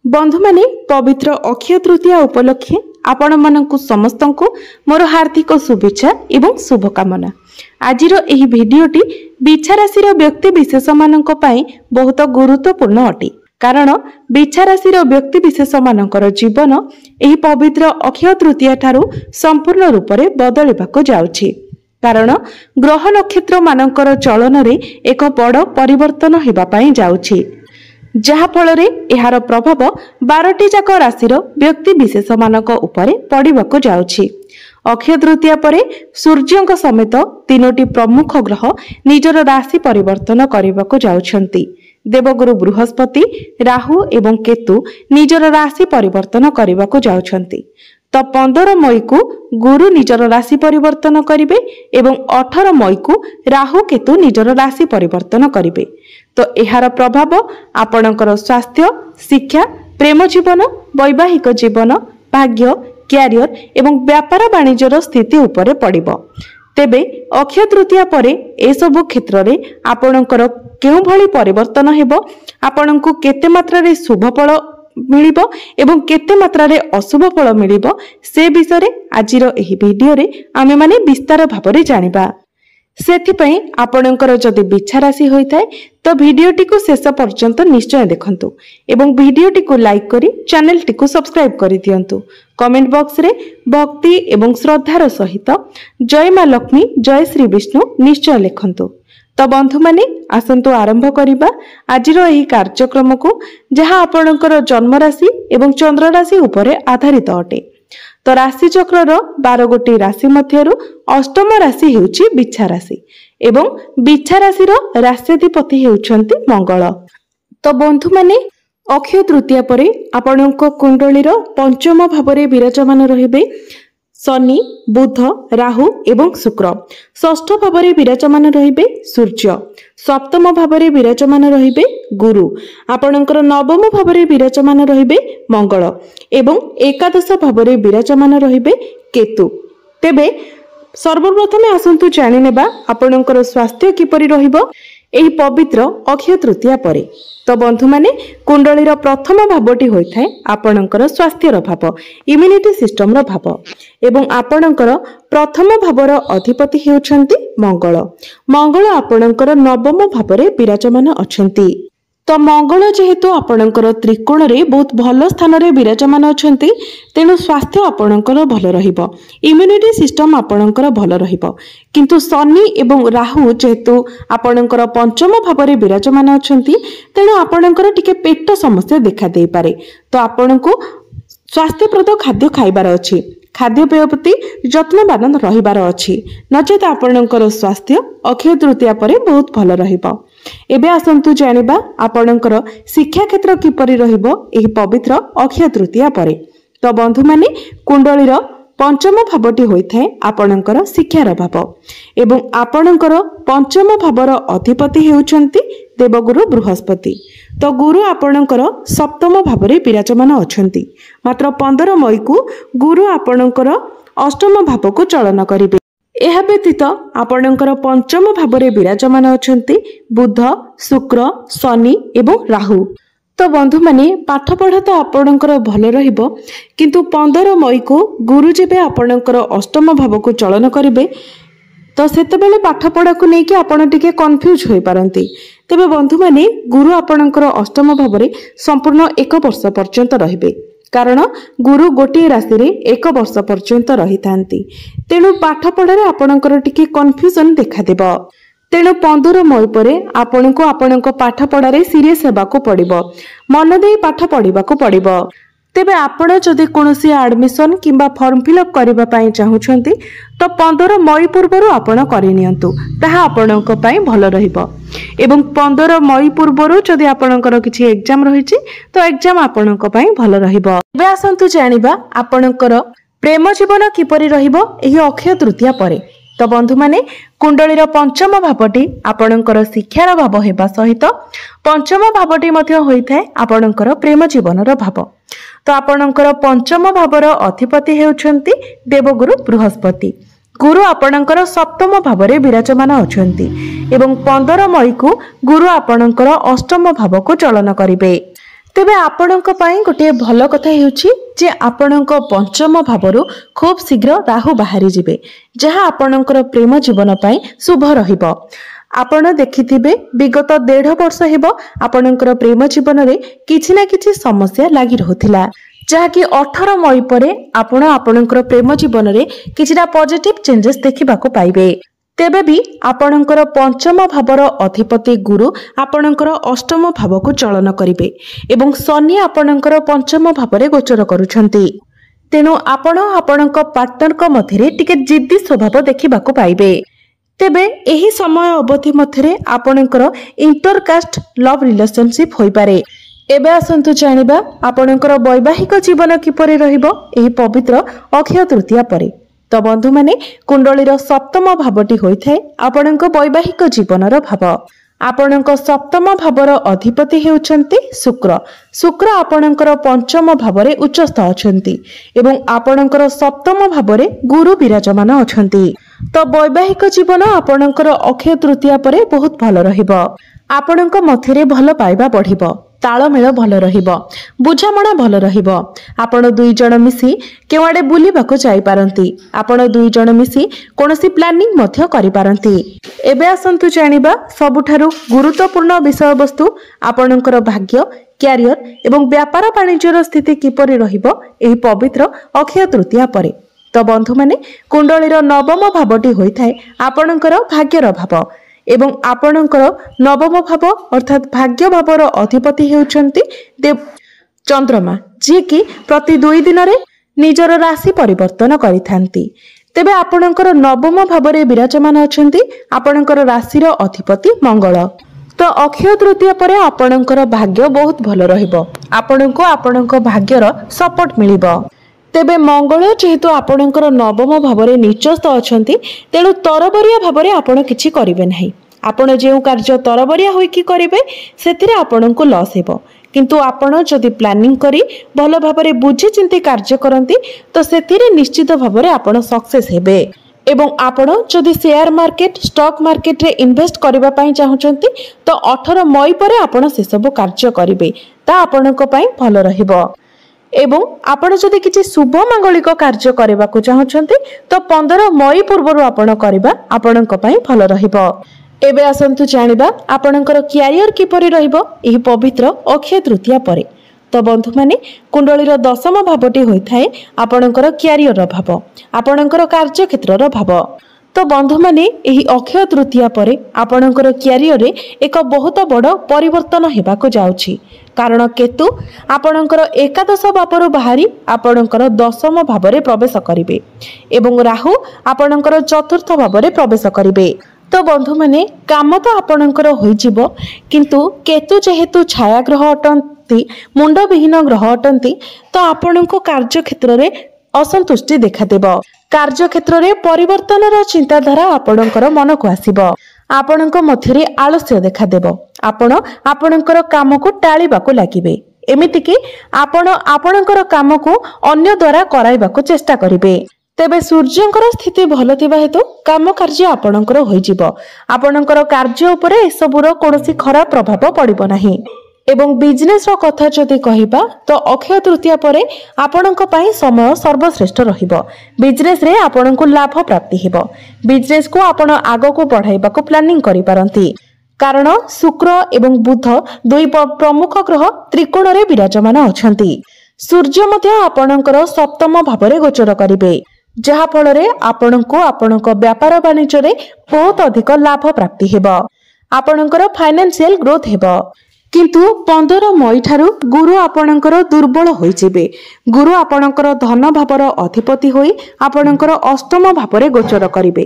बंधु माने पवित्र अक्षय तृतीया उपलक्षे आपण मानकु समस्तंकु मोर हार्दिक शुभेच्छा एवं शुभकामना। आजिर एही भिडियोटी बिछा राशि व्यक्ति विशेष मानक पई बहुत गुरुत्वपूर्ण अटे, कारण बिछा राशि व्यक्ति विशेष मानकर जीवन एही पवित्र अक्षय तृतीया ठारू संपूर्ण रूप से बदलिबाको जाउछि। कारण ग्रह नक्षत्र मानकर चलन रे एक बड़ परिवर्तन हेबा पई जाउछि, जहा फल रे एहार प्रभाव 12टी जाक राशि व्यक्ति विशेष मानक उपरे पड़िबाको जाउछि। अक्षय तृतीया परे सूर्यंक समेत 3टी प्रमुख ग्रह निजर राशि परिवर्तन करबाको जाउछंती। देवगुरु बृहस्पति, राहु एवं केतु निजर राशि परिवर्तन करबाको जाउछंती। तो 15 मई को गुरु निजर राशि परिवर्तन करिवे एवं 18 मई को राहु केतु निजर राशि परिवर्तन करिवे। तो एहार प्रभाव आपणकर स्वास्थ्य, शिक्षा, प्रेम जीवन, वैवाहिक जीवन, भाग्य, क्यारियर एवं व्यापार वाणिज्यर स्थिति उपरे पड़िबो। तेबे अक्षय तृतीया परे ए सब क्षेत्र रे आपणकर केउ भली परिवर्तन हेबो, आपणकु केते मात्रा रे शुभ फल मिलिबो एवं केते मात्रा रे अशुभ फल मिलिबो, से विषय रे आजिर एही वीडियो रे आमे माने विस्तार भाबरे जानिबा। सेथिपई आपणकर जदि बिछा राशि होइथाय तो वीडियोटी को शेष पर्यंत निश्चय देखंतु एवं वीडियोटी को लाइक करी चैनल टी को सब्सक्राइब करि दियंतु। कमेंट बॉक्स रे भक्ति एवं श्रद्धार सहित जय मां लक्ष्मी, जय श्री विष्णु निश्चय लिखंतु। तो बंधु माने आसंतु आरंभ करिबा आजिर एही कार्यक्रम को, जहा आपणकर जन्म राशि एवं चंद्र राशि उपरे आधारित अटे। तो राशि चक्रर 12 गोटी राशि मध्यरु अष्टम राशि हेउची बिछा राशि एवं बिछा राशि राष्ट्राधिपति हेउछंती मंगल। तो बंधु माने अक्षय तृतीया परे आपणको कुंडलीर पंचम भावरे विराजमान रहिबे शनि, बुध, राहु एवं शुक्र। षष्ठ भावरे विराजमान रहिबे सूर्य। सप्तम भावरे विराजमान रहिबे गुरु। आपणकर नवम भावरे विराजमान रहिबे मंगल एवं एकादश भावरे विराजमान रहिबे केतु। तेबे सर्वप्रथमे आसंतु जानि नेबा आपणकर स्वास्थ्य किपरि रहिबो एही पवित्र अक्षय तृतीया परे। तो बंधु माने कुंडलीर प्रथम भावटी होइथाय आपणकर स्वास्थ्यर भाव, इम्यूनिटी सिस्टम रो भाव एवं आपणकर प्रथम भावर अधिपति हेउछंती मंगल। मंगल आपणकर नवम भावरे विराजमान अछंती। तो मंगल जेहेतु आपणकर त्रिकोण रे बहुत भल स्थान रे विराजमान अछंती, तेनु स्वास्थ्य आपणकर भल रहिबो, इम्यूनिटी सिस्टम आपणकर भल रहिबो। किंतु शनि एवं राहु जेहेतु आपणकर पंचम भावरे विराजमान अछंती, तेनु आपणकर टिके पेट समस्या देखा देई पारे। तो आपणको स्वास्थ्यप्रद खाद्य खाइबार अछि, खाद्यपेय प्रति जत्नवान रहिबार अछि, नचेत आपणकर स्वास्थ्य अक्षय तृतीया परे बहुत भल रहिबो। एबे आसंतु जानिबा आपणकर शिक्षा क्षेत्र किपरि रहिबो एही पवित्र अक्षय तृतीया परे। तो बंधु माने कुंडलीर पंचम भावटी होइथाय आपणकर शिक्षार भाव एवं आपणकर पंचम भावर अधिपति हेउछंती देवगुरु बृहस्पति। तो गुरु आपणकर सप्तम भावरे विराजमान अछंती। मात्र 15 मई को गुरु आपणकर अष्टम भाव को चलन करिवे। एहा व्यतीत आपणकर पंचम भावरे विराजमान अछंती बुध, शुक्र, शनि एवं राहु। तो बंधु माने पाठ पढ़ा तो आपणकर भल रहिबो, किंतु 15 मई को गुरु जेबे आपणकर अष्टम भाव को चलन करिवे तो सेतेबेले पाठ पढ़ा को नेकी आपण टिके कन्फ्यूज होई पारंती। तेबे बंधु माने गुरु आपणकर अष्टम भावरे संपूर्ण 1 वर्ष पर्यंत रहिबे, कारण गुरु गोटे राशि रे 1 वर्ष पर्यंत रही थांती। तेणु पाठ पढ़ारे आपणकर टिके कन्फ्यूजन देखा देबो। तेणु 15 मई परे आपणको आपणको पाठ पढ़ारे सीरियस हेबाको पड़िबो, मन देई पाठ पढ़िबाको पड़िबो। तेबे आपण जदि कोनोसी एडमिशन किंबा फॉर्म फिलअप करिबा पई चाहुछंती तो 15 मई पूर्वरु आपण करि नियंतु, ताहा आपणको पई भल रहिबो। एवं 15 मई पूर्वरु जदि आपणकर किछि एग्जाम रहिछि तो एग्जाम आपणको पई भल रहिबो। एबे आसंतु जानिबा आपणकर प्रेम जीवन किपरि रहिबो एही अक्षय तृतीया परे। तो बंधु माने कुंडलीर पंचम भावटी आपणकर शिक्षार भाव हेबा सहित पंचम भावटी मध्ये होइथाय आपणकर प्रेम जीवनर भाव। तो आपणकर पंचम भावर अधिपति हेउछंती देवगुरु बृहस्पति। गुरु आपणकर सप्तम भावरे विराजमान अछंती एवं 15 मई को गुरु आपणकर अष्टम भाव को चलन करिवे। तेबे आपणक पई गोटे भल कथा हेउछि जे आपणक पंचम भावरु खूब शीघ्र राहु बाहरी जिबे जहा आपणकर प्रेम जीवन पई शुभ रहिबो। आपण देखिथिबे विगत 1.5 वर्ष हेबो आपणकर प्रेम जीवन रे किछि ना किछि समस्या लागि रहउथिला जहाँकि 18 मई परे आपण आपणकर प्रेम जीवन रे किछिटा पॉजिटिव चेंजेस देखिबाको पाइबे। तेबे भी आपणकर पंचम भावर अधिपति गुरु आपणकर अष्टम भाव को चलन करिवे एवं शनि आपणकर पंचम भावरे गोचर करूछंती। तेनु आपण आपणक पार्टनर को मध्यरे टिके जिद्दी स्वभाव देखिबाको पाइबे। तेबे एही समय अवधि मध्यरे आपणकर इंटरकास्ट लव रिलेशनशिप होई पारे। एबे आसंतु जानिबा आपणकर वैवाहिक जीवन किपरि रहिबो एही पवित्र अक्षय तृतीया परे। तो बंधु माने कुंडलीर सप्तम भावटी होइथाय आपणक वैवाहिक जीवनर भाव। आपणक सप्तम भावर अधिपति हेउछंती शुक्र। शुक्र आपणकर पंचम भावरे उच्चस्थ अछंती एवं आपणकर सप्तम भावरे गुरु विराजमान अछंती। तो वैवाहिक जीवन आपणकर अक्षय तृतीया परे बहुत भल रहिबो। आपणक मध्यरे भल पाइबा बढ़िबो, तालमेल भल रहिबो, बुझामणा भल रहिबो। आपण दुई जण मिसी केवाडे बुलिबाको जाई पारंती। आपण दुई जण मिसी कोनोसी प्लानिंग मध्य करि पारंती। एबे आसंतु जानिबा सबुठारु गुरुत्वपूर्ण विषय वस्तु आपणकर भाग्य, क्यारियर एवं व्यापार वाणिज्यर स्थिति किपरि रहिबो एही पवित्र अक्षय तृतीया परे। तो बंधु माने कुंडलीर नवम भावटी होइथाय आपणकर भाग्यर भाव एवं आपणकर नवम भाव अर्थात भाग्य भावर अधिपति हेउछंती देव चंद्रमा जे कि प्रति 2 दिन रे निजर राशि परिवर्तन करिथांती। तेबे आपणकर नवम भावरे विराजमान अछंती आपणकर राशिर अधिपति मंगल। तो अक्षय तृतीया परे आपणकर भाग्य बहुत भल रहिबो। आपणको आपणक भाग्यर सपोर्ट मिलिबो। तेबे मंगल जेहेतु आपणकर नवम भावरे निचस्थ अछंती तेणु तरबरिया भावरे आपण किछि करिवे नाही। आपण जेउ कार्य तरबरिया होई कि करिवे सेतिरे आपणको लॉस हेबो। किंतु आपण जदि प्लानिंग करी भल भावरे बुझी चिंती कार्य करंती तो सेतिरे निश्चित भावरे आपण सक्सेस हेबे। एवं आपण जदि शेयर मार्केट स्टॉक मार्केट रे इन्वेस्ट करबा पई चाहुचंती तो 18 मई परे आपण से सब कार्य करिवे ता आपणको पई भल रहिबो। एवं आपण जदि किछि शुभ मांगलिक कार्य करबा को चाहुचंती तो 15 मई पूर्वरु आपण करबा आपणको पई भल रहिबो। एबे आसंतु जानिबा आपणकर क्यारियर किपरि रहिबो एही पवित्र अक्षय तृतीया परे। तो बंधु माने कुंडलीर दशम भावटी होइथाय आपणकर क्यारियर भाव, आपणकर कार्य क्षेत्रर भाव। तो बंधु माने एही अक्षय तृतीया परे आपणकर क्यारियर रे एक बहुत बड़ परिवर्तन हेबाको जाउछि। कारण केतु आपणकर एकादश भावरु बाहरी आपणकर दशम भावरे प्रवेश करिवे एवं राहु आपणकर चतुर्थ भावरे प्रवेश करिवे। तो बंधु माने काम तो आपणकर होई जिवो किंतु केतु जेहेतु छाया ग्रह अटंती मुंड विहीन ग्रह अटंती तो आपणको कार्य क्षेत्र रे असंतुष्टि देखा देबो। कार्य क्षेत्र रे परिवर्तनर चिंताधारा आपणकर मन को आसीबो। आपणक मध्यरे आलस्य देखा देबो। आपण आपणकर काम को टाळीबा को लागिबे। एमिति कि आपण आपणकर काम को अन्य द्वारा कराइबा को चेष्टा करिवे। तेबे सूर्यंकर स्थिति भल थिबा हेतु काम कार्य आपणकर होई जिवो। आपणकर कार्य उपरे एसबुर कोनोसी खराब प्रभाव पड़िबो नाही। एवं बिजनेस रो कथा जदि कहिबा तो अक्षय तृतीया परे आपणक पई समय सर्वश्रेष्ठ रहिबो। बिजनेस रे आपणको लाभ प्राप्ति हेबो। बिजनेस को आपण आगो को बढ़ाइबा को प्लानिंग करि पारंती। कारण शुक्र एवं बुध दुई प्रमुख ग्रह त्रिकोण रे विराजमान अछंती। सूर्य मध्य आपणकर सप्तम भावरे गोचर करिवे जहा फल रे आपणको आपणक व्यापार वाणिज्य रे बहुत अधिक लाभ प्राप्ति हेबो। आपणकर फाइनेंशियल ग्रोथ हेबो। किंतु 15 मई ठारू गुरु आपणकर दुर्बल होई जिवे। गुरु आपणकर धन भावर अधिपति होई आपणकर अष्टम भावरे गोचर करिवे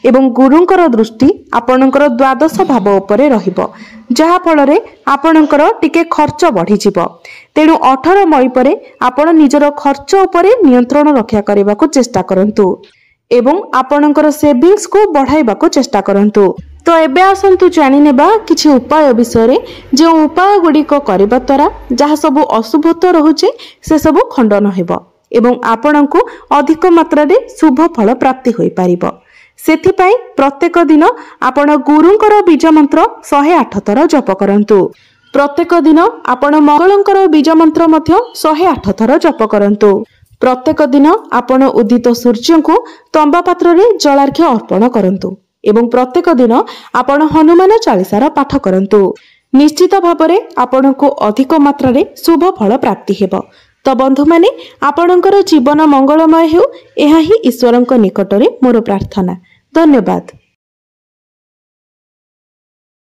एवं गुरुंकर दृष्टि आपणकर द्वादश भाव उपरे रहिबो जहा फल रे आपणकर टिके खर्च बढ़ी जिवो। तेणु 18 मई परे आपण निजर खर्च उपरे नियंत्रण रक्षा करबा को चेष्टा करंतु एवं आपणकर सेविंग्स को बढ़ाइबा को चेष्टा करंतु। तो एबे आसंतु जानि नेबा किछि उपाय विषय रे जे उपाय गुडिक करबा द्वारा जहा सब अशुभत्व रहुचे से सब खंडन हेबो एवं आपणको अधिक मात्रा रे शुभ फल प्राप्ति होई पारिबो। सेथि पई प्रत्येक दिन आपण गुरुंकर बीज मंत्र 108 थर जप करंतु। प्रत्येक दिन आपण मंगलंकर बीज मंत्र मध्य 108 थर जप करंतु। प्रत्येक दिन आपण उदित सूर्य को तंबा पात्र रे जलार्घ्य अर्पण करंतु एवं प्रत्येक दिन आपण हनुमान चालीसार पाठ करंतु। निश्चित भावरे आपण को अधिक मात्रा रे शुभ फल प्राप्ति हेबो। तो बंधु माने आपणकर जीवन मंगलमय हेउ, एहा ही ईश्वरंक निकटरे मोर प्रार्थना। धन्यवाद।